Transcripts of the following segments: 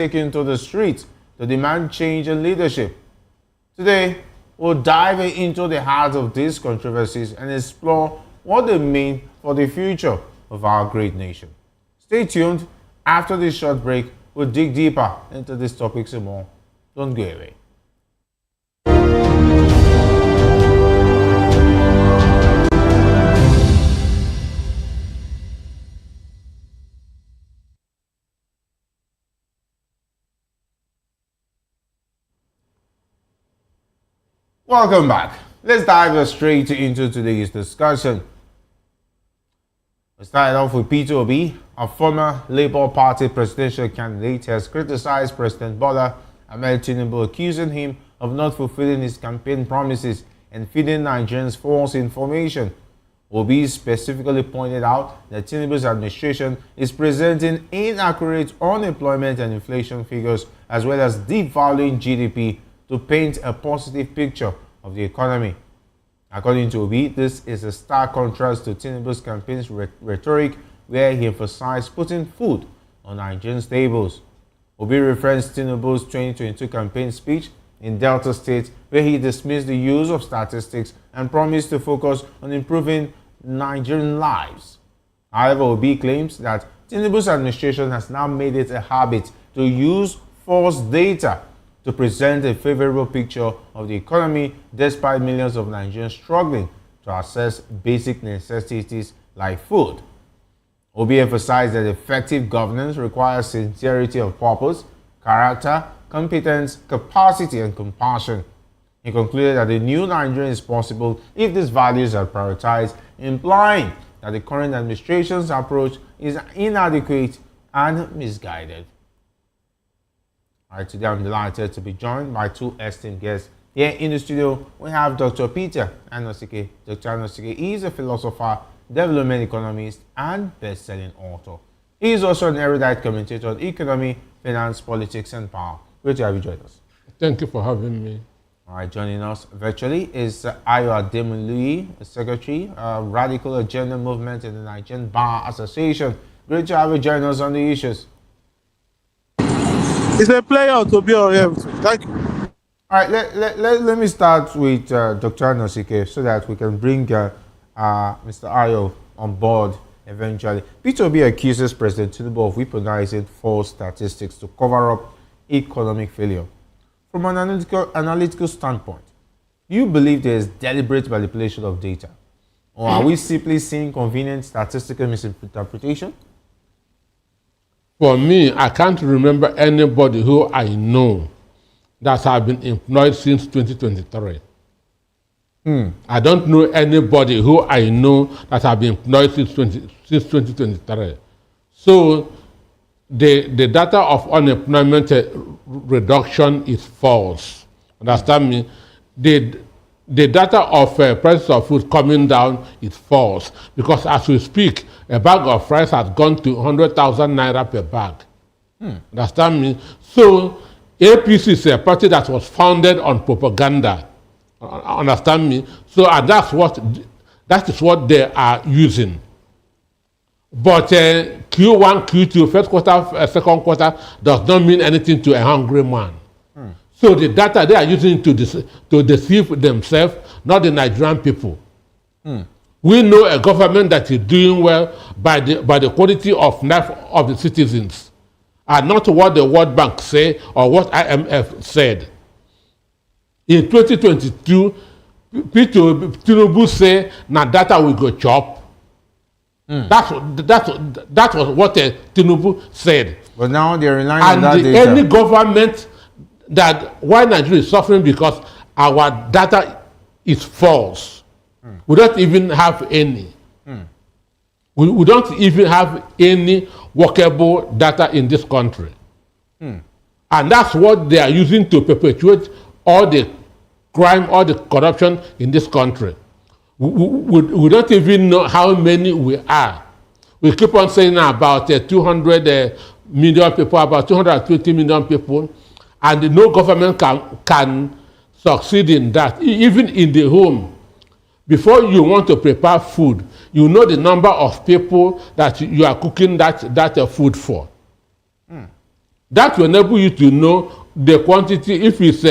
taken to the streets to demand change in leadership. Today, we'll dive into the heart of these controversies and explore what they mean for the future of our great nation. Stay tuned. After this short break, we'll dig deeper into these topics and more. Don't go away. Welcome back. Let's dive straight into today's discussion. We started off with Peter Obi, a former Labour Party presidential candidate, has criticized President Bola Ahmed Tinubu, accusing him of not fulfilling his campaign promises and feeding Nigerians false information. Obi specifically pointed out that Tinubu's administration is presenting inaccurate unemployment and inflation figures, as well as devaluing GDP to paint a positive picture of the economy. According to Obi, this is a stark contrast to Tinubu's campaign's rhetoric, where he emphasized putting food on Nigerians' tables. Obi referenced Tinubu's 2022 campaign speech in Delta State, where he dismissed the use of statistics and promised to focus on improving Nigerian lives. However, Obi claims that Tinubu's administration has now made it a habit to use false data to present a favorable picture of the economy, despite millions of Nigerians struggling to access basic necessities like food. Obi emphasized that effective governance requires sincerity of purpose, character, competence, capacity, and compassion. He concluded that the new Nigeria is possible if these values are prioritized, implying that the current administration's approach is inadequate and misguided. All right, today I'm delighted to be joined by two esteemed guests. Here in the studio, we have Dr. Peter Obi. Dr. Obi is a philosopher, development economist, and best-selling author. He is also an erudite commentator on economy, finance, politics, and power. Great to have you join us. Thank you for having me. All right, joining us virtually is Ayo Ademului, Secretary, Radical Agenda Movement in the Nigerian Bar Association. Great to have you join us on the issues. It's a pleasure to be on here. Thank you. All right, let me start with Dr. Obi so that we can bring Mr. Ayo on board eventually. Peter Obi accuses President Tinubu of weaponizing false statistics to cover up economic failure. From an analytical standpoint, do you believe there is deliberate manipulation of data? Or are we simply seeing convenient statistical misinterpretation? For me, I can't remember anybody who I know that has been employed since 2023. I don't know anybody who I know that has been employed since 2023. So the data of unemployment reduction is false. Understand me? The data of prices of food coming down is false, because as we speak, a bag of rice has gone to 100,000 naira per bag. Understand me? So APC is a party that was founded on propaganda. Understand me? So that is what they are using. But Q1, Q2, first quarter, second quarter does not mean anything to a hungry man. So the data they are using to deceive themselves, not the Nigerian people. We know a government that is doing well by the quality of life of the citizens, and not what the World Bank say or what IMF said. In 2022, Tinubu say na data we go chop. That was what Tinubu said. But now they're relying on that data. And any government that why Nigeria is suffering because our data is false. We don't even have any. We don't even have any workable data in this country. And that's what they are using to perpetuate all the crime, all the corruption in this country. We don't even know how many we are. We keep on saying about 200 million people, about 220 million people, and no government can succeed in that. Even in the home, before you want to prepare food, you know the number of people that you are cooking that food for. That will enable you to know the quantity, if it's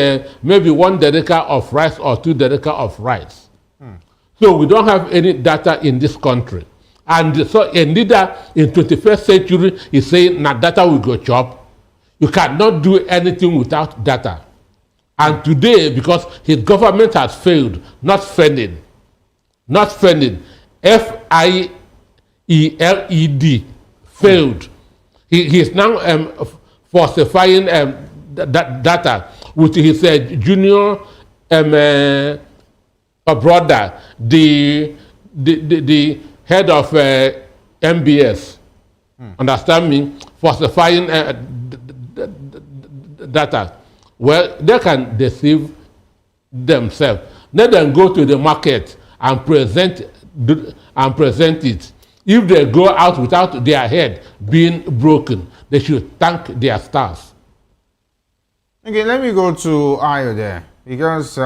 maybe 1 dedeca of rice or 2 dedeca of rice. So we don't have any data in this country. And so a leader in 21st century is saying, "Na data we go chop." You cannot do anything without data. And today, because his government has failed, not failing, FIELED, failed. He is now falsifying data with his junior brother, the head of MBS. Understand me? Falsifying data. Well, they can deceive themselves. Let them go to the market and present it. If they go out without their head being broken, they should thank their stars. Okay, let me go to Ayo there, because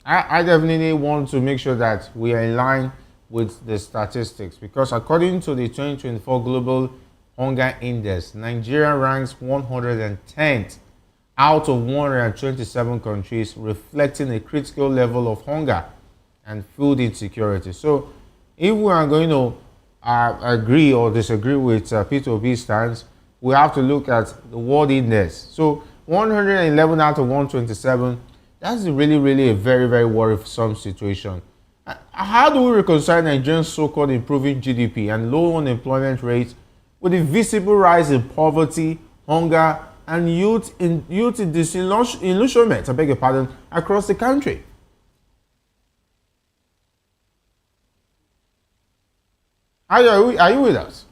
I definitely want to make sure that we are in line with the statistics, because according to the 2024 Global Hunger Index, Nigeria ranks 110th out of 127 countries, reflecting a critical level of hunger and food insecurity. So if we are going to agree or disagree with Peter Obi's stance, we have to look at the world index. So 111 out of 127, that's really a very worrisome situation. How do we reconcile Nigerians' so-called improving GDP and low unemployment rate with a visible rise in poverty, hunger, and youth disillusionment, I beg your pardon, across the country? Are you with us?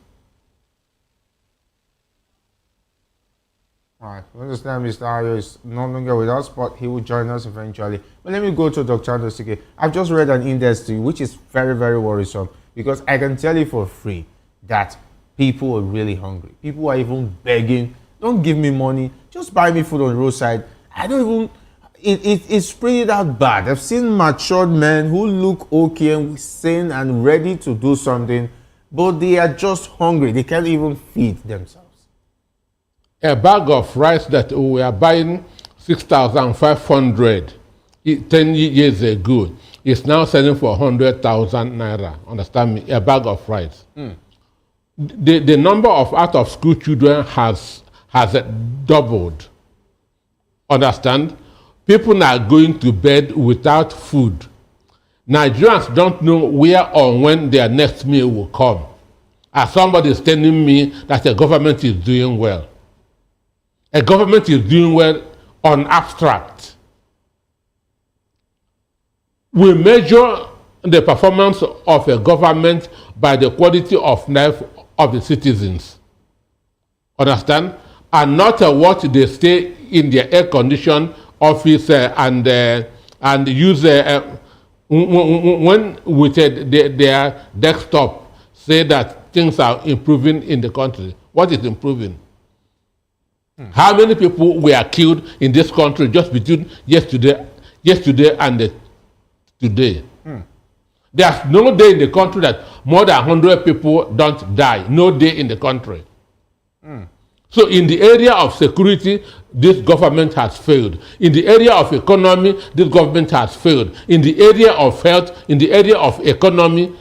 All right, we understand Mr. Ayo is no longer with us, but he will join us eventually. But let me go to Dr. Andosike. I've just read an index to you, which is very worrisome, because I can tell you for free that people are really hungry. People are even begging, "Don't give me money, just buy me food on the roadside." I don't even, it's pretty that bad. I've seen matured men who look okay and sane and ready to do something, but they are just hungry. They can't even feed themselves. A bag of rice that we were buying 6,500 10 years ago is now selling for 100,000 naira. Understand me? A bag of rice. The number of out-of-school children has doubled. Understand? People are going to bed without food. Nigerians don't know where or when their next meal will come. As somebody is telling me that the government is doing well. A government is doing well on abstract. We measure the performance of a government by the quality of life of the citizens. Understand? And not what they stay in their air-conditioned office and use when with their desktop say that things are improving in the country. What is improving? How many people were killed in this country just between yesterday and today? There's no day in the country that more than 100 people don't die. No day in the country. So in the area of security, this government has failed. In the area of economy, this government has failed. In the area of health, in the area of economy,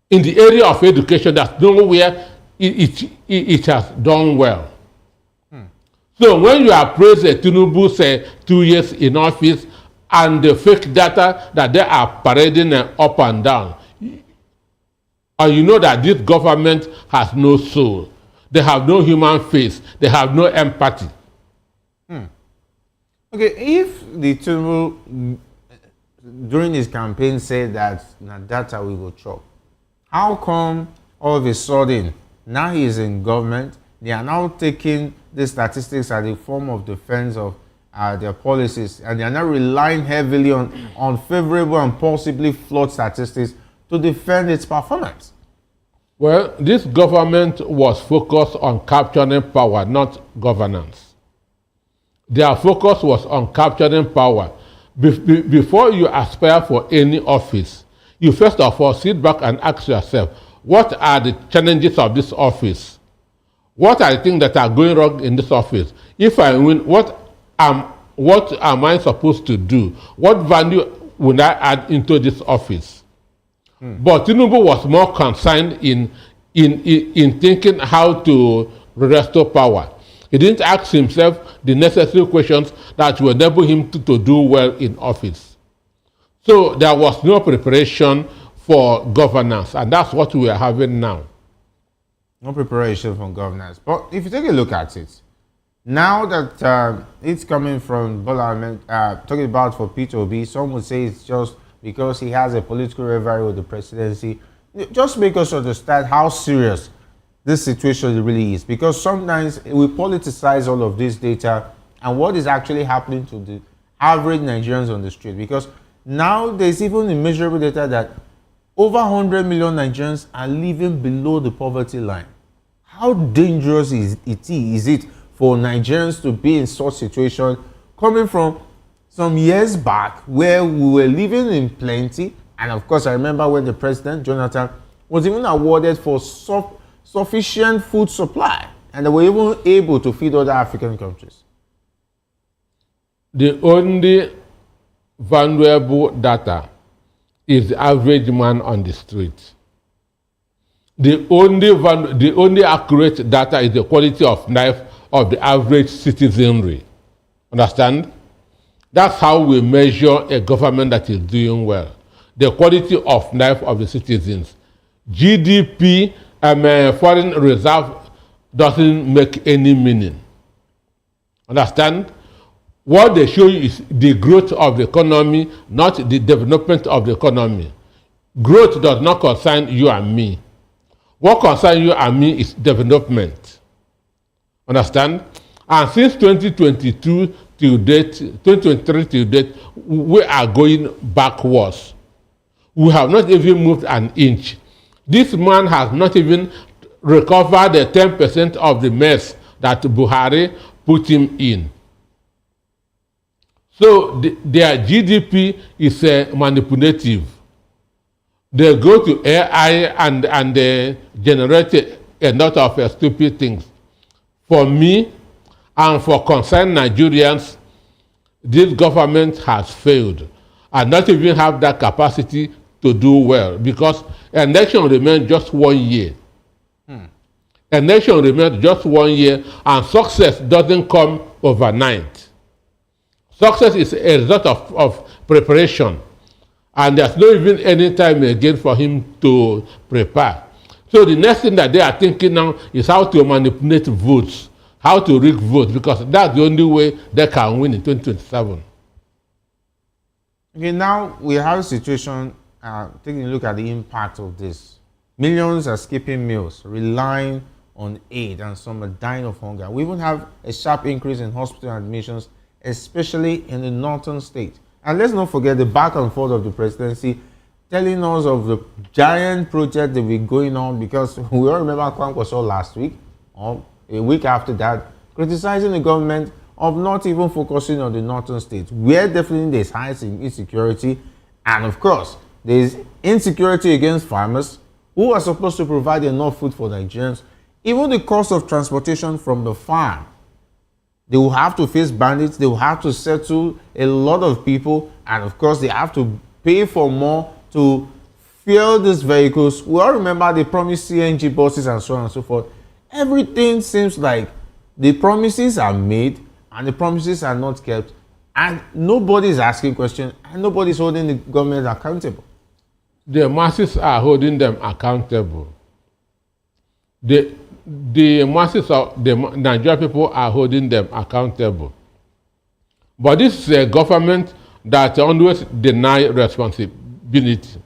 in the area of education, that's nowhere it has done well. So when you appraise Tinubu, say 2 years in office, and the fake data that they are parading up and down, and you know that this government has no soul. They have no human face. They have no empathy. Okay, if the Tinubu during his campaign said that data we will chop, how come all of a sudden now he is in government? They are now taking the statistics as a form of defense of their policies, and they are now relying heavily on unfavorable and possibly flawed statistics to defend its performance? Well, this government was focused on capturing power, not governance. Their focus was on capturing power. Before you aspire for any office, you first of all sit back and ask yourself, what are the challenges of this office? what I think that are going wrong in this office. If I win, what am I supposed to do? What value would I add into this office? But Tinubu was more concerned in thinking how to restore power. He didn't ask himself the necessary questions that will enable him to do well in office. So there was no preparation for governance, and that's what we are having now. No preparation for governance. But if you take a look at it, now that it's coming from Bola Ahmed, talking about for Peter Obi, some would say it's just because he has a political rivalry with the presidency. Just make us understand how serious this situation really is, because sometimes we politicize all of this data and what is actually happening to the average Nigerians on the street, because now there's even immeasurable data that over 100 million Nigerians are living below the poverty line. How dangerous is it for Nigerians to be in such situation, coming from some years back where we were living in plenty? And of course, I remember when the president, Jonathan, was even awarded for sufficient food supply, and they were even able to feed other African countries. The only valuable data is the average man on the street. The only accurate data is the quality of life of the average citizenry. Understand? That's how we measure a government that is doing well. The quality of life of the citizens. GDP, foreign reserve doesn't make any meaning. Understand? What they show you is the growth of the economy, not the development of the economy. Growth does not concern you and me. What concerns you and me is development. Understand? And since 2022 till date, 2023 till date, we are going backwards. We have not even moved an inch. This man has not even recovered the 10% of the mess that Buhari put him in. So their GDP is manipulative. They go to AI and they generate a lot of stupid things. For me and for concerned Nigerians, this government has failed and not even have that capacity to do well, because election remains just 1 year. Election remains just 1 year, and success doesn't come overnight. Success is a result of preparation, and there's not even any time again for him to prepare. So the next thing that they are thinking now is how to manipulate votes, how to rig votes, because that's the only way they can win in 2027. Okay, now we have a situation, taking a look at the impact of this. Millions are skipping meals, relying on aid, and some are dying of hunger. We even have a sharp increase in hospital admissions, especially in the northern states. And let's not forget the back and forth of the presidency telling us of the giant project that will be going on, because we all remember Kwankwaso last week, or a week after that, criticizing the government of not even focusing on the northern states, where definitely there's high insecurity, and of course, there's insecurity against farmers who are supposed to provide enough food for Nigerians. Even the cost of transportation from the farm, they will have to face bandits, they will have to settle a lot of people, and of course, they have to pay for more to fuel these vehicles. We all remember they promised CNG buses and so on and so forth. Everything seems like the promises are made and the promises are not kept, and nobody is asking questions, and nobody is holding the government accountable. The masses are holding them accountable. The masses of the Nigerian people are holding them accountable. But this is a government that always deny responsibility.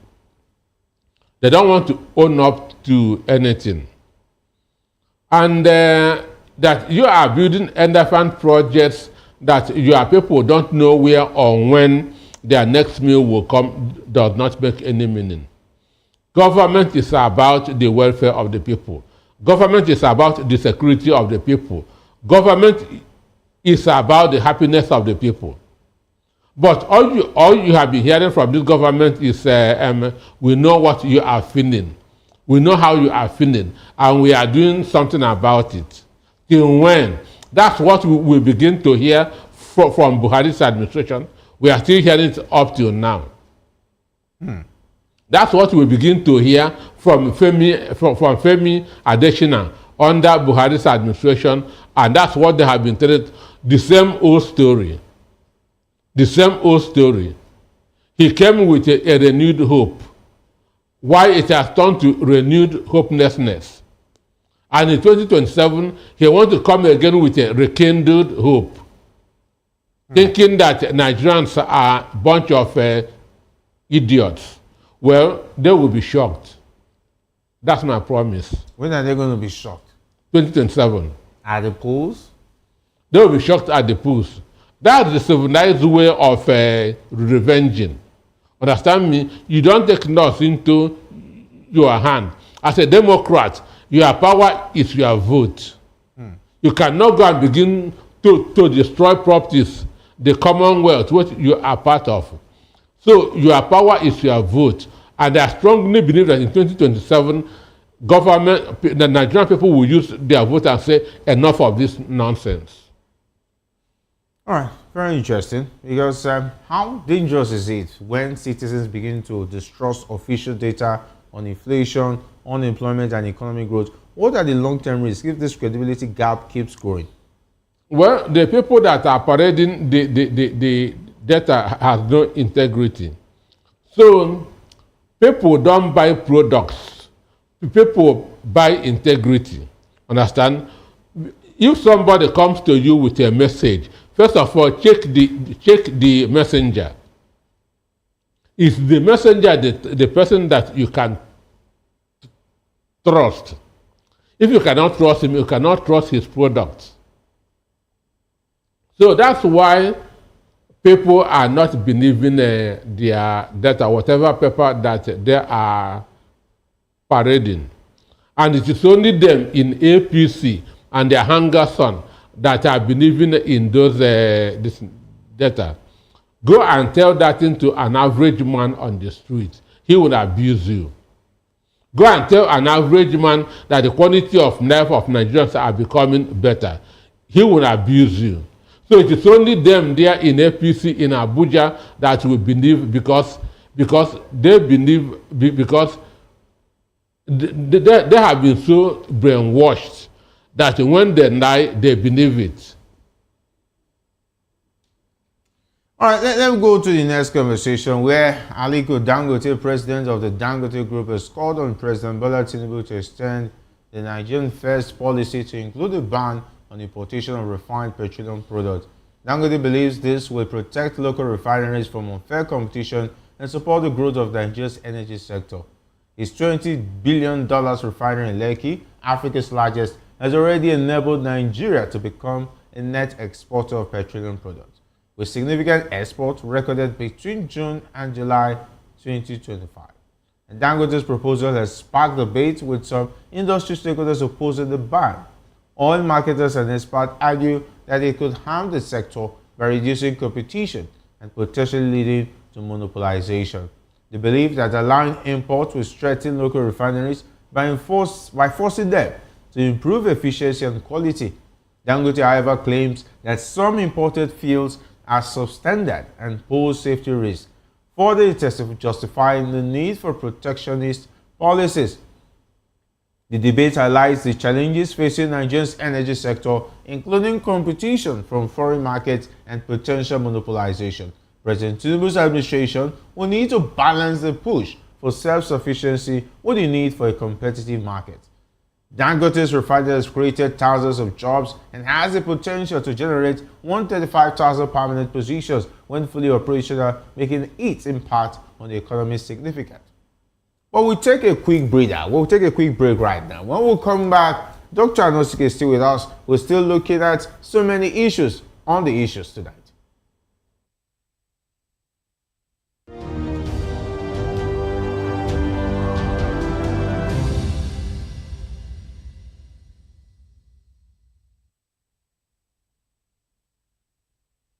They don't want to own up to anything. And that you are building elephant projects that your people don't know where or when their next meal will come does not make any meaning. Government is about the welfare of the people. Government is about the security of the people. Government is about the happiness of the people. But all you have been hearing from this government is, we know what you are feeling. We know how you are feeling, and we are doing something about it. Till when? That's what we begin to hear from Buhari's administration. We are still hearing it up till now. That's what we begin to hear from Femi Adesina under Buhari's administration, and that's what they have been telling. The same old story. The same old story. He came with a renewed hope. Why it has turned to renewed hopelessness. And in 2027, he wants to come again with a rekindled hope, thinking that Nigerians are a bunch of idiots. Well, they will be shocked. That's my promise. When are they going to be shocked? 2027. At the polls? They will be shocked at the polls. That's the civilized way of revenging. Understand me? You don't take nuts into your hand. As a Democrat, your power is your vote. You cannot go and begin to destroy properties, the Commonwealth, which you are part of. So your power is your vote. And I strongly believe that in 2027, the Nigerian people will use their vote and say, enough of this nonsense. All right, very interesting. Because how dangerous is it when citizens begin to distrust official data on inflation, unemployment, and economic growth? What are the long-term risks if this credibility gap keeps growing? Well, the people that are parading the data has no integrity. So people don't buy products. People buy integrity. Understand? If somebody comes to you with a message, first of all, check the messenger. Is the messenger the person that you can trust? If you cannot trust him, you cannot trust his products. So that's why people are not believing their data, whatever paper that they are parading. And it is only them in APC and their hunger son that are believing in those this data. Go and tell that thing to an average man on the street. He will abuse you. Go and tell an average man that the quality of life of Nigerians are becoming better. He will abuse you. So it is only them there in APC in Abuja that will believe because they believe because they have been so brainwashed that when they lie, they believe it. All right, let me go to the next conversation where Aliko Dangote, president of the Dangote Group, has called on President Bola Tinubu to extend the Nigerian First policy to include a ban on importation of refined petroleum products. Dangote believes this will protect local refineries from unfair competition and support the growth of Nigeria's energy sector. His $20 billion refinery in Lekki, Africa's largest, has already enabled Nigeria to become a net exporter of petroleum products, with significant exports recorded between June and July 2025. And Dangote's proposal has sparked debate, with some industry stakeholders opposing the ban. Oil marketers and experts argue that it could harm the sector by reducing competition and potentially leading to monopolization. They believe that allowing imports will strengthen local refineries by forcing them to improve efficiency and quality. Dangote, however, claims that some imported fuels are substandard and pose safety risks, further justifying the need for protectionist policies. The debate highlights the challenges facing Nigeria's energy sector, including competition from foreign markets and potential monopolization. President Tinubu's administration will need to balance the push for self-sufficiency with the need for a competitive market. Dangote's refinery has created thousands of jobs and has the potential to generate 135,000 permanent positions when fully operational, making its impact on the economy significant. But we'll take a quick breather. We'll take a quick break right now. When we come back, Dr. Anosike is still with us. We're still looking at so many issues on the issues tonight.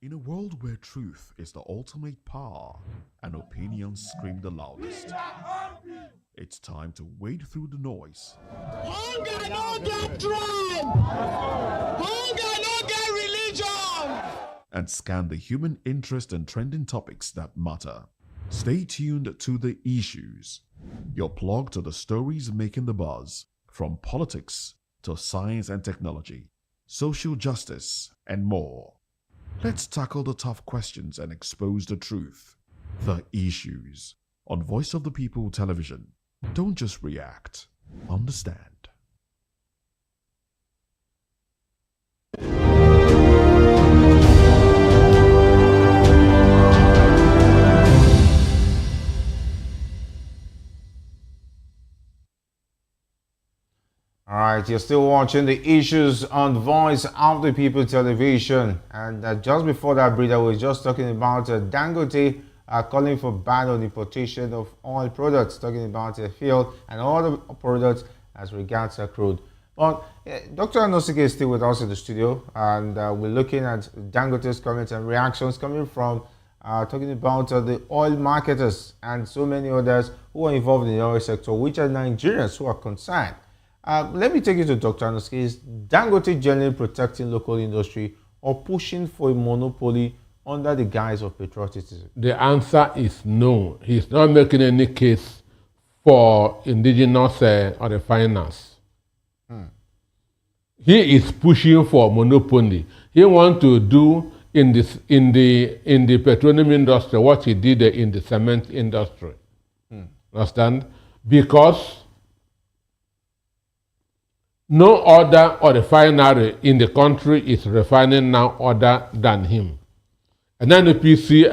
In a world where truth is the ultimate power and opinions scream the loudest, It's time to wade through the noise Hunger no get tribe. Hunger no get religion. and scan the human interest and trending topics that matter. Stay tuned to The Issues, your plug to the stories making the buzz, from politics to science and technology, social justice, and more. Let's tackle the tough questions and expose the truth. The Issues on Voice of the People Television. Don't just react, understand. All right, you're still watching The Issues on Voice of the People Television. And just before that breather, we were just talking about Dangote calling for ban on importation of oil products, talking about fuel and other products as regards crude. But Dr. Anosike is still with us in the studio, and we're looking at Dangote's comments and reactions coming from talking about the oil marketers and so many others who are involved in the oil sector, which are Nigerians who are concerned. Let me take you to Dr. Anosike. Is Dangote generally protecting local industry or pushing for a monopoly under the guise of patriotism? The answer is no. He's not making any case for indigenous refiners. He is pushing for monopoly. He wants to do in the petroleum industry what he did in the cement industry. Understand? Because no other refinery in the country is refining now other than him. And then the PC,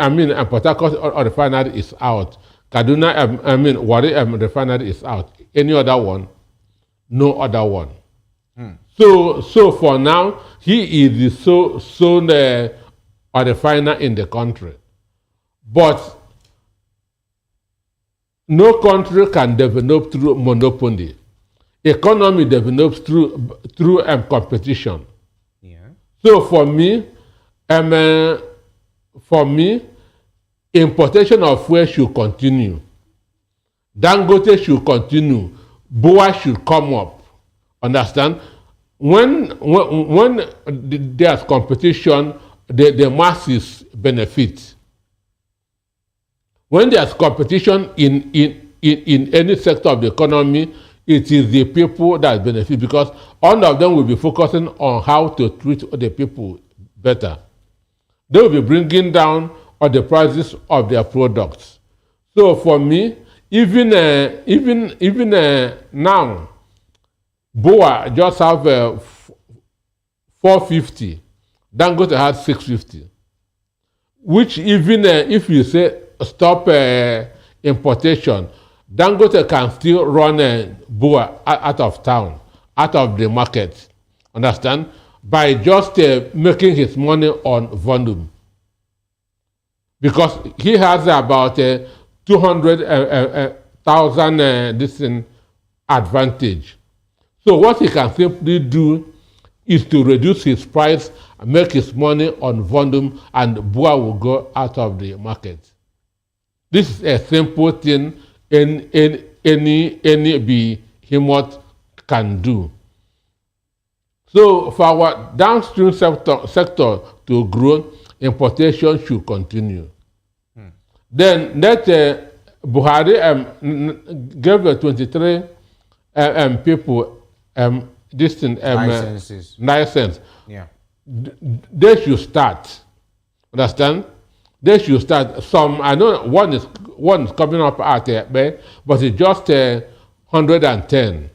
Port Harcourt refinery is out. Kaduna, Warri refinery is out. Any other one? No other one. So for now, he is the sole refiner in the country. But no country can develop through monopoly. Economy develops through competition. Yeah. So for me, importation of fuel should continue. Dangote should continue. BOA should come up. Understand? When there's competition, the masses benefit. When there's competition in any sector of the economy, it is the people that benefit, because all of them will be focusing on how to treat the people better. They will be bringing down all the prices of their products. So for me, even now, BOA just have 450. Dangote has 650. Which even if you say stop importation, Dangote can still run BOA out of town, out of the market. Understand? By just making his money on volume. Because he has about 200,000 advantage. So what he can simply do is to reduce his price, make his money on volume, and BOA will go out of the market. This is a simple thing any behemoth can do. So for our downstream sector to grow, importation should continue. Then let Buhari gave 23 people license. Yeah. They should start. Understand? They should start. Some, I know one is coming up out there, but it's just 110.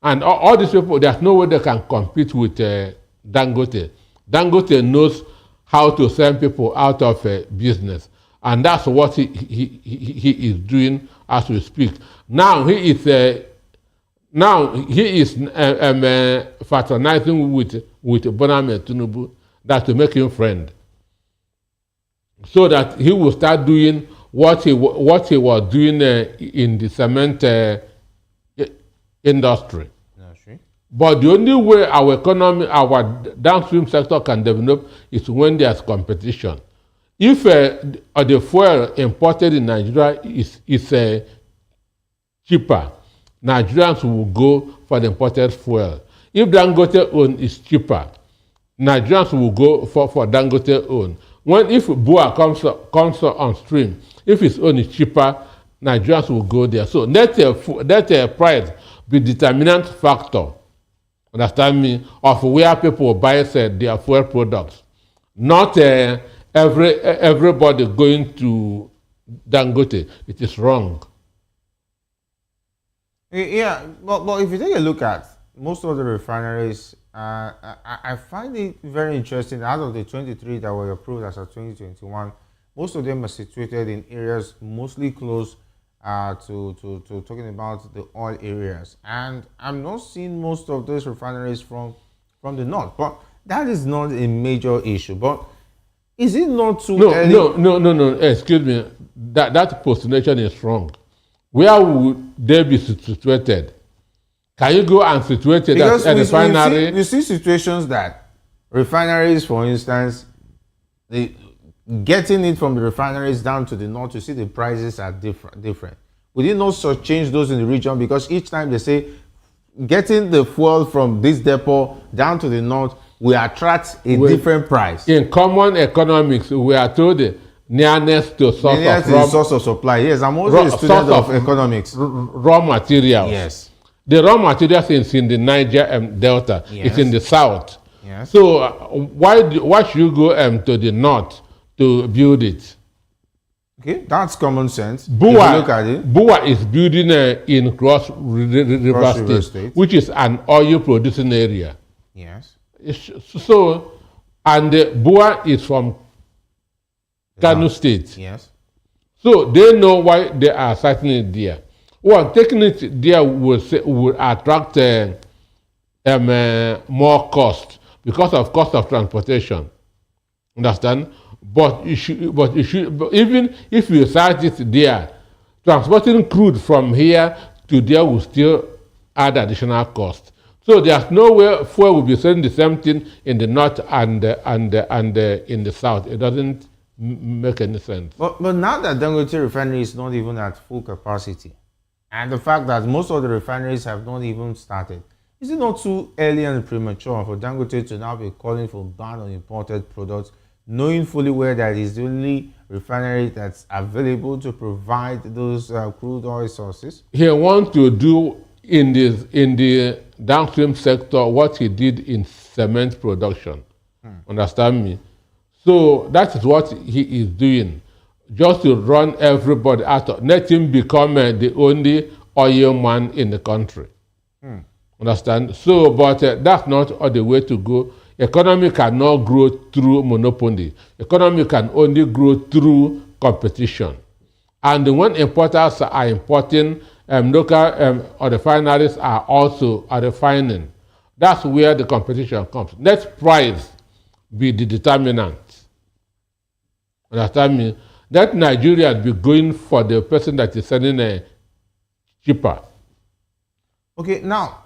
And all these people, there's no way they can compete with Dangote. Dangote knows how to send people out of business, and that's what he is doing as we speak. Now he is fraternizing with Boname Tinubu, that to make him friend, so that he will start doing what he was doing in the cement industry. But the only way our economy, our downstream sector can develop is when there's competition. If the fuel imported in Nigeria is cheaper, Nigerians will go for the imported fuel. If Dangote own is cheaper, Nigerians will go for Dangote own. If BUA comes on stream, if its own is cheaper, Nigerians will go there. So net price be determinant factor, understand me, of where people buy their fuel products. Not everybody going to Dangote. It is wrong. Yeah, but if you take a look at most of the refineries, I find it very interesting. Out of the 23 that were approved as of 2021, most of them are situated in areas mostly close to talking about the oil areas. And I'm not seeing most of those refineries from the north. But that is not a major issue. But is it not too early? No. Excuse me. That postulation is wrong. Where would they be situated? Can you go and situate it as a refinery? We see situations that refineries, for instance, getting it from the refineries down to the north, you see the prices are different. We did not change those in the region, because each time they say getting the fuel from this depot down to the north will attract a different price. In common economics, we are told nearness to source of supply. Yes, I'm also a student of economics. Raw materials. Yes. The raw materials is in the Niger Delta. Yes. It's in the south. Yes. So why should you go to the north to build it? Okay, that's common sense. Look at it. BUA is building in Cross River State, which is an oil producing area. Yes. So, and BUA is from Kano State. Yes. So they know why they are citing it there. Well, taking it there will attract more cost because of cost of transportation. Understand? But even if you cite it there, transporting crude from here to there will still add additional cost. So there's no way fuel will be selling the same thing in the north and in the south. It doesn't make any sense. But now that Dangote Refinery is not even at full capacity, and the fact that most of the refineries have not even started, is it not too early and premature for Dangote to now be calling for ban on imported products, knowing fully well that it's the only refinery that's available to provide those crude oil sources? He wants to do in the downstream sector what he did in cement production. Understand me? So that is what he is doing, just to run everybody out, let him become the only oil man in the country. Understand? So, but that's not the way to go. Economy cannot grow through monopoly. Economy can only grow through competition. And when importers are importing, local refineries are also refining. That's where the competition comes. Let price be the determinant. Understand me? Let Nigeria be going for the person that is selling cheaper. Okay, now,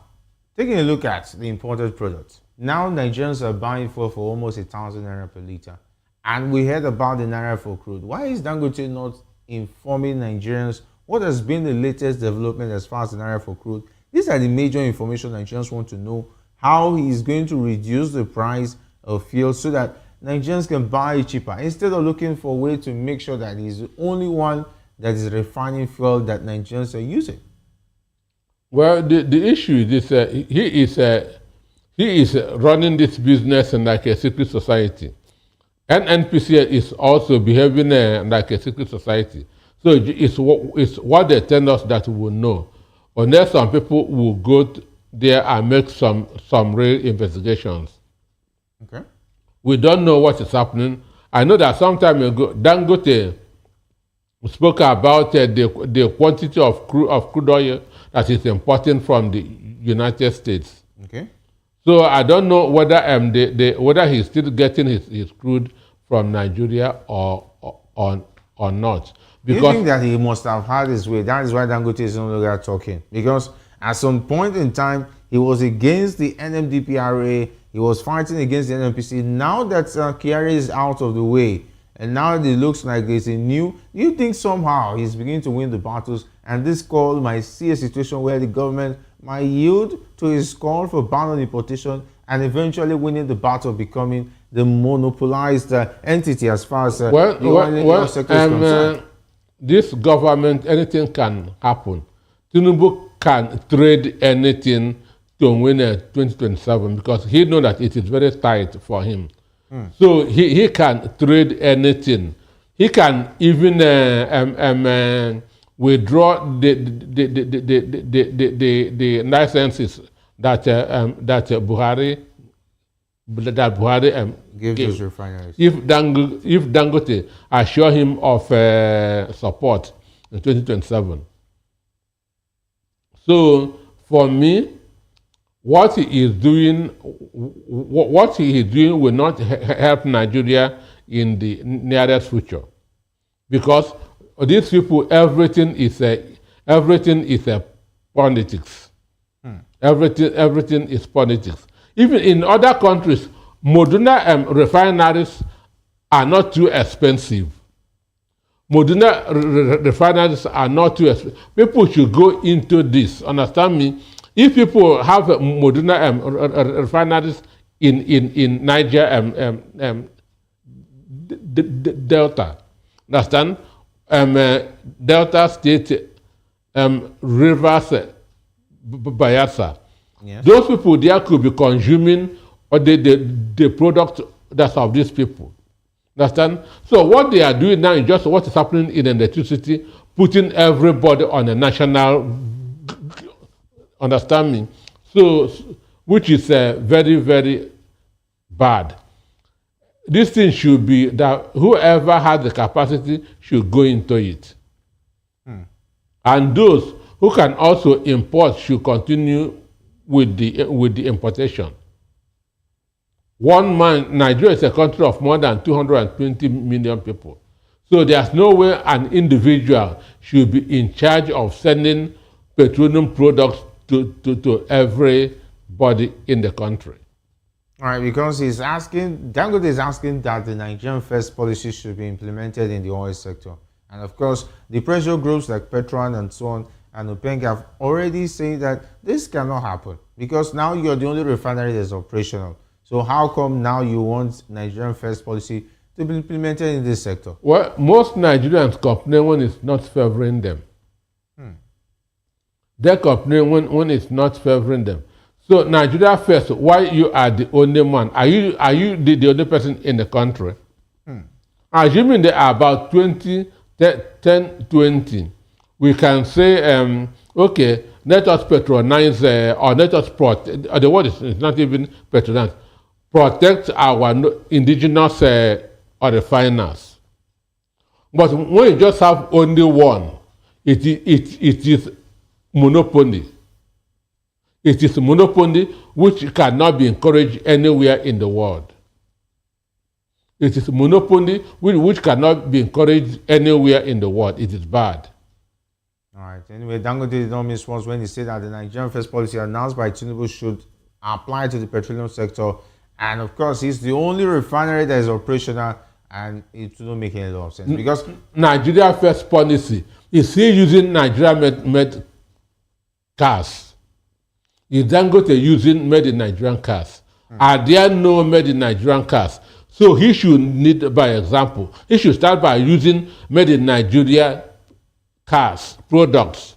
taking a look at the imported products. Now Nigerians are buying fuel for almost 1,000 naira per liter. And we heard about the naira for crude. Why is Dangote not informing Nigerians what has been the latest development as far as the naira for crude? These are the major information Nigerians want to know. How he is going to reduce the price of fuel so that Nigerians can buy it cheaper, instead of looking for a way to make sure that he's the only one that is refining fuel that Nigerians are using. Well, the issue is this: he is running this business like a secret society. NNPC is also behaving like a secret society. So it's what they tell us that we will know. Unless some people will go there and make some real investigations. Okay. We don't know what is happening. I know that some time ago, Dangote spoke about the quantity of crude oil that is importing from the United States. Okay. So I don't know whether whether he's still getting his crude from Nigeria or not. Do you think that he must have had his way? That is why Dangote is no longer talking. Because at some point in time, he was against the NMDPRA. He was fighting against the NNPC. Now that Kyari is out of the way, and now it looks like there's a new... Do you think somehow he's beginning to win the battles and this call might see a situation where the government might yield to his call for ban on importation and eventually winning the battle of becoming the monopolized entity as far as the oil sector is concerned. This government, anything can happen. Tinubu can trade anything to win 2027 because he knows that it is very tight for him. So he can trade anything. He can even withdraw the licenses that Buhari Give those refineries. If Dangote assure him of support in 2027. So for me, what he is doing will not help Nigeria in the nearest future, because these people, everything is politics. Everything is politics. Even in other countries, Modena refineries are not too expensive. Modena refineries are not too expensive. People should go into this. Understand me? If people have Modena refineries in Niger Delta, understand? Delta State, Rivers, Bayelsa. Yes. Those people there could be consuming or the product that's of these people. Understand? So what they are doing now is just what is happening in electricity, putting everybody on a national, understand me? So, which is very, very bad. This thing should be that whoever has the capacity should go into it. And those who can also import should continue with the importation. One man, Nigeria is a country of more than 220 million people. So there's no way an individual should be in charge of sending petroleum products to everybody in the country. All right, because Dangote is asking that the Nigerian First policy should be implemented in the oil sector. And of course, the pressure groups like Petron and so on and OPEC have already said that this cannot happen because now you're the only refinery that's operational. So how come now you want Nigerian First policy to be implemented in this sector? Well, most Nigerians complain when it's not favoring them. They complain when it's not favoring them. So Nigeria First, why you are the only one? Are you the only person in the country? Assuming there are about 20, we can say, okay, let us patronize or let us protect, the word is not even patronize, protect our indigenous refiners. But when you just have only one, it is monopoly. It is monopoly which cannot be encouraged anywhere in the world. It is monopoly which cannot be encouraged anywhere in the world. It is bad. All right. Anyway, Dangote did not miss once when he said that the Nigerian First policy announced by Tinubu should apply to the petroleum sector. And of course, he's the only refinery that is operational, and it will not make any lot of sense. Because Nigeria First policy is still using Nigeria made cars. Is Dangote using made in Nigerian cars? Are there no made in Nigerian cars? So he should lead by example. He should start by using made in Nigeria cars, products.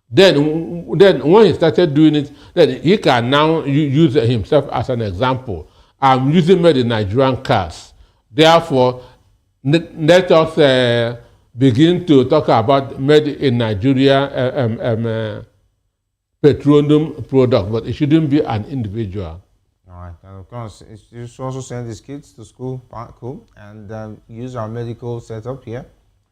Then when he started doing it, then he can now use himself as an example. I'm using made in Nigerian cars. Therefore, let us begin to talk about made in Nigeria petroleum product, but it shouldn't be an individual. All right, and of course, you should also send these kids to school back home and use our medical setup here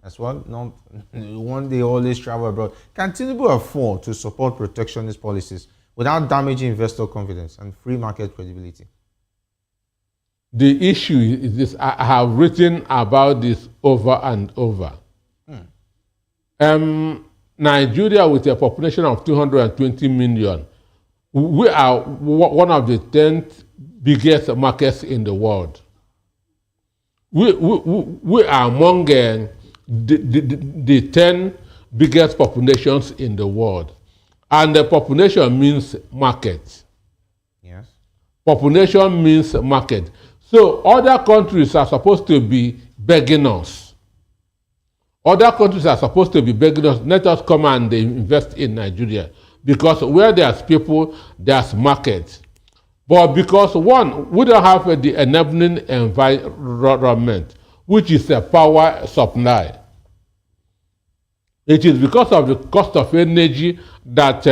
as well. Not one day always travel abroad. Can Tinubu afford to support protectionist policies without damaging investor confidence and free market credibility? The issue is this. I have written about this over and over. Nigeria, with a population of 220 million, we are one of the 10th biggest markets in the world. We are among the 10 biggest populations in the world. And the population means market. Yes. Population means market. So other countries are supposed to be begging us. Other countries are supposed to be begging us, let us come and invest in Nigeria. Because where there's people, there's market. But because one, we don't have the enabling environment, which is a power supply. It is because of the cost of energy that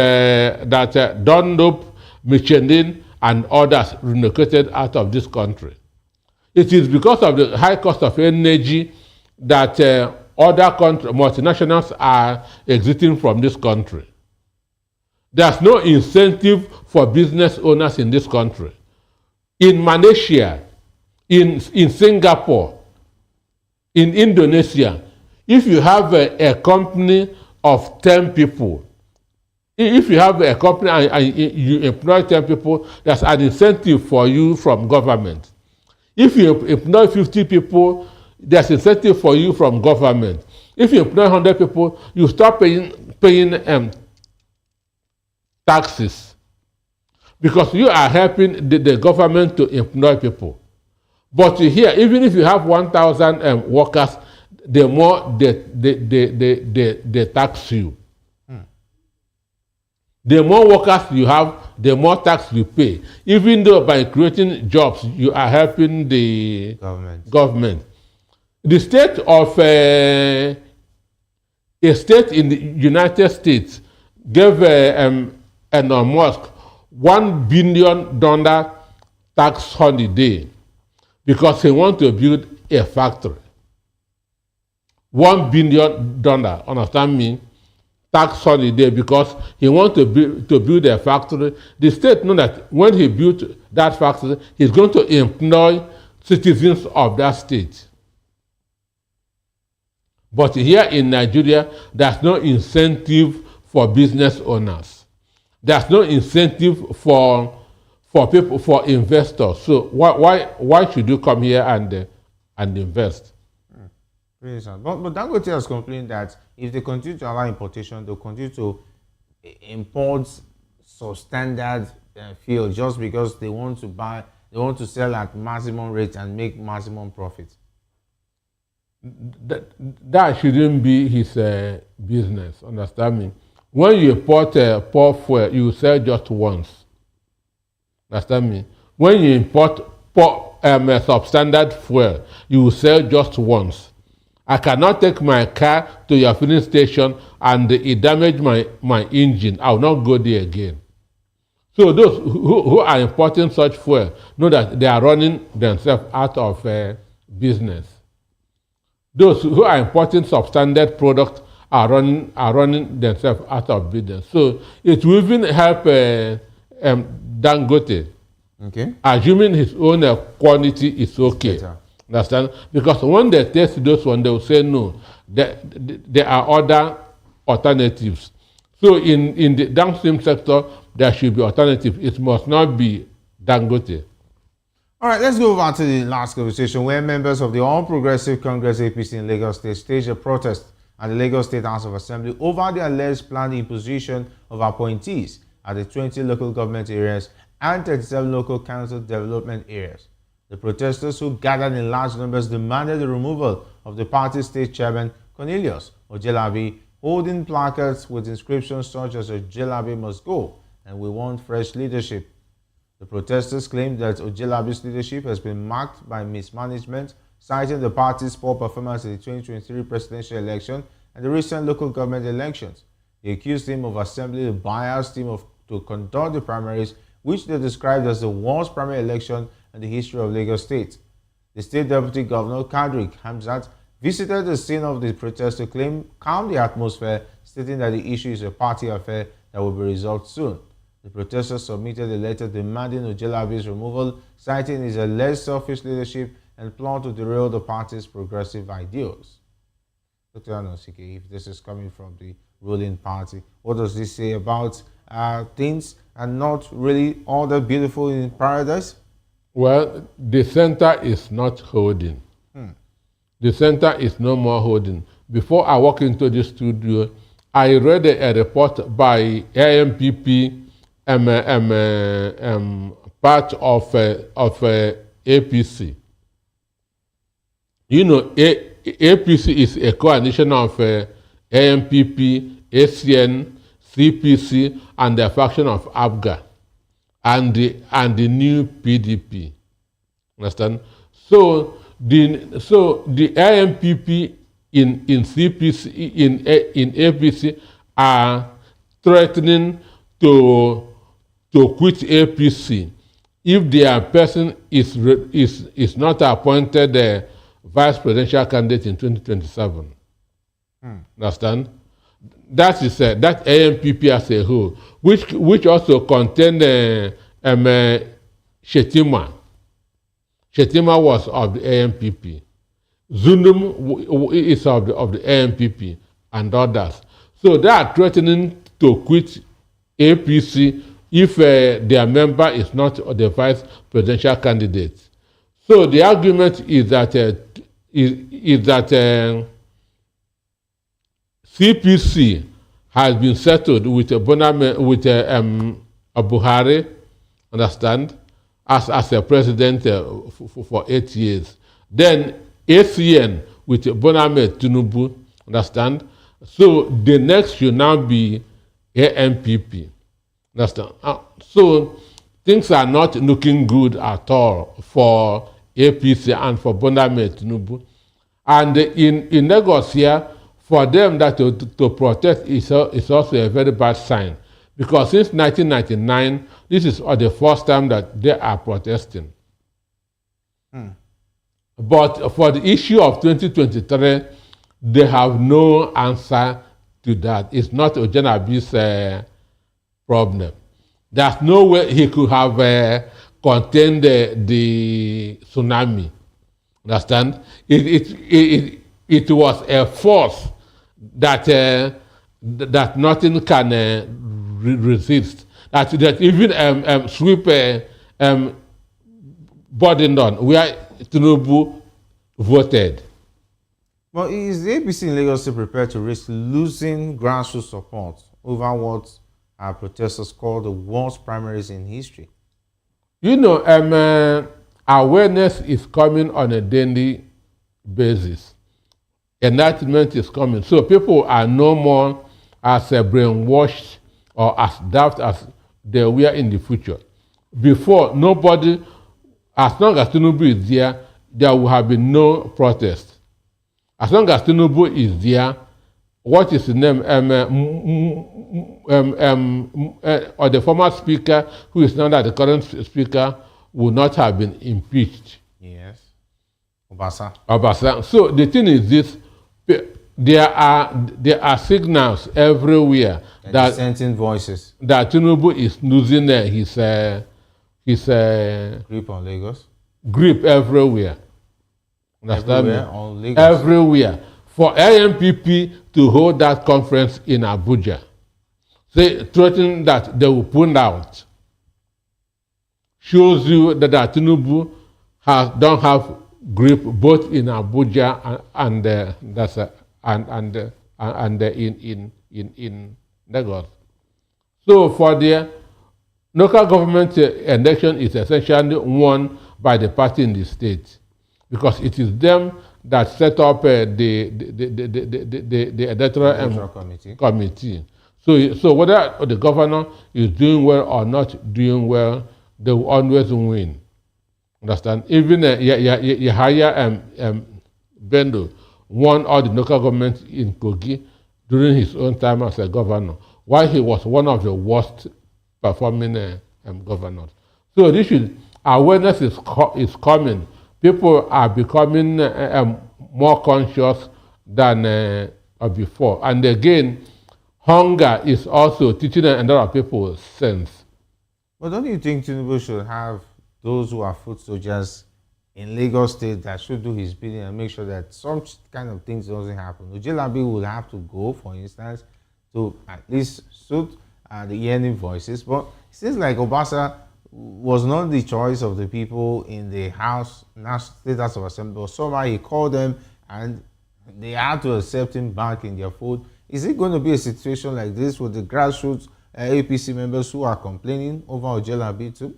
Dunlop, Michelin, and others relocated out of this country. It is because of the high cost of energy that other multinationals are exiting from this country. There's no incentive for business owners in this country. In Malaysia, in Singapore, in Indonesia, if you have a company of 10 people, if you have a company and you employ 10 people, there's an incentive for you from government. If you employ 50 people, there's incentive for you from government. If you employ 100 people, you start paying taxes, because you are helping the government to employ people. But here, even if you have 1,000 workers, the more they tax you. The more workers you have, the more tax you pay. Even though by creating jobs, you are helping the government. The state of a state in the United States gave Elon Musk $1 billion tax holiday because he wants to build a factory. $1 billion, understand me? Tax holiday because he wants to build a factory. The state knows that when he built that factory, he's going to employ citizens of that state. But here in Nigeria, there's no incentive for business owners. There's no incentive for people, for investors. So why should you come here and invest? But Dangote has complained that if they continue to allow importation, they'll continue to import substandard fuel just because they want to sell at maximum rate and make maximum profit. That shouldn't be his business, understand me? When you import poor fuel, you sell just once. Understand me? When you import substandard fuel, you sell just once. I cannot take my car to your filling station and it damage my engine. I will not go there again. So those who are importing such fuel know that they are running themselves out of business. Those who are importing substandard products are running themselves out of business. So it will even help Dangote. Okay. Assuming his own quality is okay. Understand? Because when they test those ones, they will say no. There are other alternatives. So in the downstream sector, there should be alternatives. It must not be Dangote. All right, let's go over to the last conversation where members of the All Progressive Congress APC in Lagos State staged a protest at the Lagos State House of Assembly over the alleged planned imposition of appointees at the 20 local government areas and 37 local council development areas. The protesters, who gathered in large numbers, demanded the removal of the party state chairman Cornelius Ojelabi, holding placards with inscriptions such as "Ojelabi must go" and "We want fresh leadership." The protesters claimed that Ojelabi's leadership has been marked by mismanagement, citing the party's poor performance in the 2023 presidential election and the recent local government elections. They accused him of assembling a biased team to conduct the primaries, which they described as the worst primary election in the history of Lagos State. The State Deputy Governor Kadri Hamzat visited the scene of the protest to calm the atmosphere, stating that the issue is a party affair that will be resolved soon. The protesters submitted a letter demanding Ojelabi's removal, citing his alleged selfish leadership and plan to derail the party's progressive ideals. Dr. Anosike, if this is coming from the ruling party, what does this say about things are not really all that beautiful in paradise? Well, the center is not holding. The center is no more holding. Before I walk into the studio, I read a report by AMPP, part of APC. You know, APC is a coalition of AMPP, ACN, CPC, and the faction of ABGA, and the new PDP. Understand? So the AMPP in CPC in APC are threatening to quit APC if their person is not appointed vice presidential candidate in 2027. Understand? That is that AMPP as a whole, which also contain Shetima. Shetima was of the AMPP. Zunum is of the AMPP and others. So they are threatening to quit APC if their member is not the vice presidential candidate. So the argument is that CPC has been settled with Buhari, understand, as a president for 8 years. Then ACN with Boname Tinubu, understand? So the next should now be AMPP, understand? So things are not looking good at all for APC and for Boname Tinubu. And in Lagos here, for them that to protest is also a very bad sign, because since 1999, this is the first time that they are protesting. But for the issue of 2023, they have no answer to that. It's not Ojanabi's problem. There's no way he could have contained the tsunami. Understand? It was a force that nothing can resist. That even sweep Bodendon, where Tinubu voted. But is the APC in Lagos still prepared to risk losing grassroots support over what our protesters call the worst primaries in history? You know, awareness is coming on a daily basis. Enlightenment is coming. So people are no more as brainwashed or as daft as they were in the future. Before, nobody, as long as Tinubu is there will have been no protest. As long as Tinubu is there, what is the name? Or the former speaker, who is now the current speaker, would not have been impeached. Yes. Obasa. Obasa. So the thing is this: there are signals everywhere that dissenting voices that Tinubu is losing his grip on Lagos. Grip everywhere. Understand Everywhere me? on Lagos. Everywhere. For AMPP to hold that conference in Abuja, they threaten that they will pull out, shows you that Tinubu don't have grip both in Abuja and in Lagos. So for the local government election is essentially won by the party in the state, because it is them that set up the electoral committee. So whether the governor is doing well or not doing well, they will always win. Understand? Even Yahaya Bendo won all the local governments in Kogi during his own time as a governor, while he was one of the worst performing governors. So this is, awareness is coming. People are becoming more conscious than before. And again, hunger is also teaching a lot of people sense. But don't you think Tinubu should have those who are foot soldiers in Lagos State that should do his bidding and make sure that some kind of things doesn't happen? Ojelabi would have to go, for instance, to at least suit the hearing voices. But it seems like Obasa was not the choice of the people in the House, State House of Assembly, but somehow he called them and they had to accept him back in their fold. Is it going to be a situation like this with the grassroots APC members who are complaining over Ojelabi too?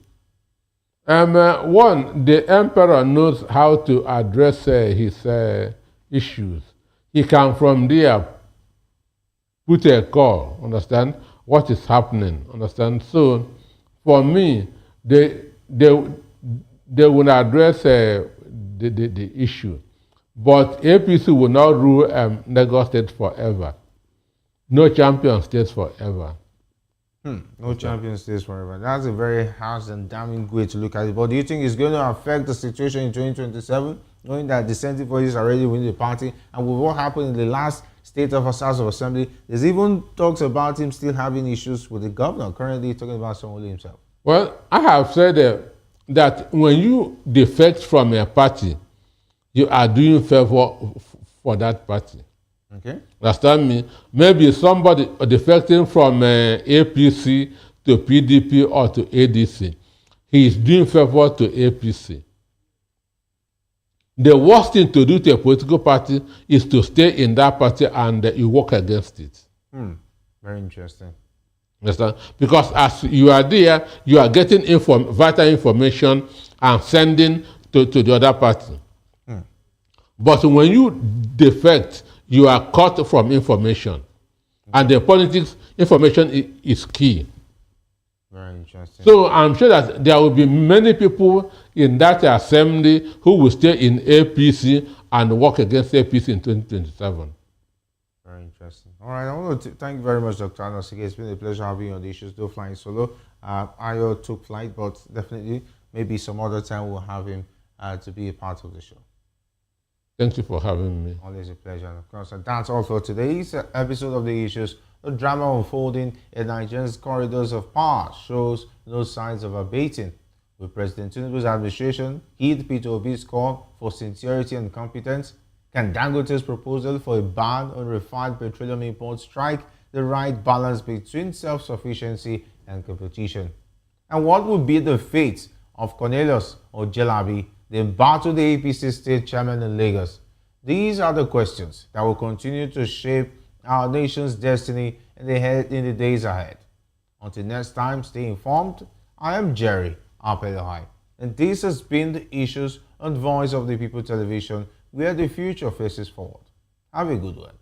One, the emperor knows how to address his issues. He can from there put a call, understand, what is happening, understand. So, for me, they will address the issue. But APC will not rule Lagos State forever. No champion stays forever. No champion stays forever. That's a very harsh and damning way to look at it. But do you think it's going to affect the situation in 2027, knowing that dissenting voices already win the party, and with what happened in the last State of House of Assembly, there's even talks about him still having issues with the governor, currently talking about Sanwo-Olu himself? Well, I have said that when you defect from a party, you are doing favor for that party. Okay. Understand me? Maybe somebody defecting from APC to PDP or to ADC, he is doing favor to APC. The worst thing to do to a political party is to stay in that party and you work against it. Very interesting. Understand? Because as you are there, you are getting vital information and sending to the other party. But when you defect, you are cut from information. And the politics information is key. Very interesting. So I'm sure that there will be many people in that assembly who will stay in APC and work against APC in 2027. Very interesting. All right, I want to thank you very much, Dr. Anosike. It's been a pleasure having you on the Issues Do Flying Solo. Ayo took flight, but definitely maybe some other time we'll have him to be a part of the show. Thank you for having me. Always a pleasure. And of course, that's all for today's episode of The Issues. The drama unfolding in Nigeria's corridors of power shows no signs of abating. With President Tinubu's administration heed Peter Obi's call for sincerity and competence, can Dangote's proposal for a ban on refined petroleum imports strike the right balance between self-sufficiency and competition? And what would be the fate of Cornelius Ojelabi, the embattled APC state chairman in Lagos? These are the questions that will continue to shape our nation's destiny in the days ahead. Until next time, stay informed. I am Jerry Apelohai, and this has been the Issues on Voice of the People television, where the future faces forward. Have a good one.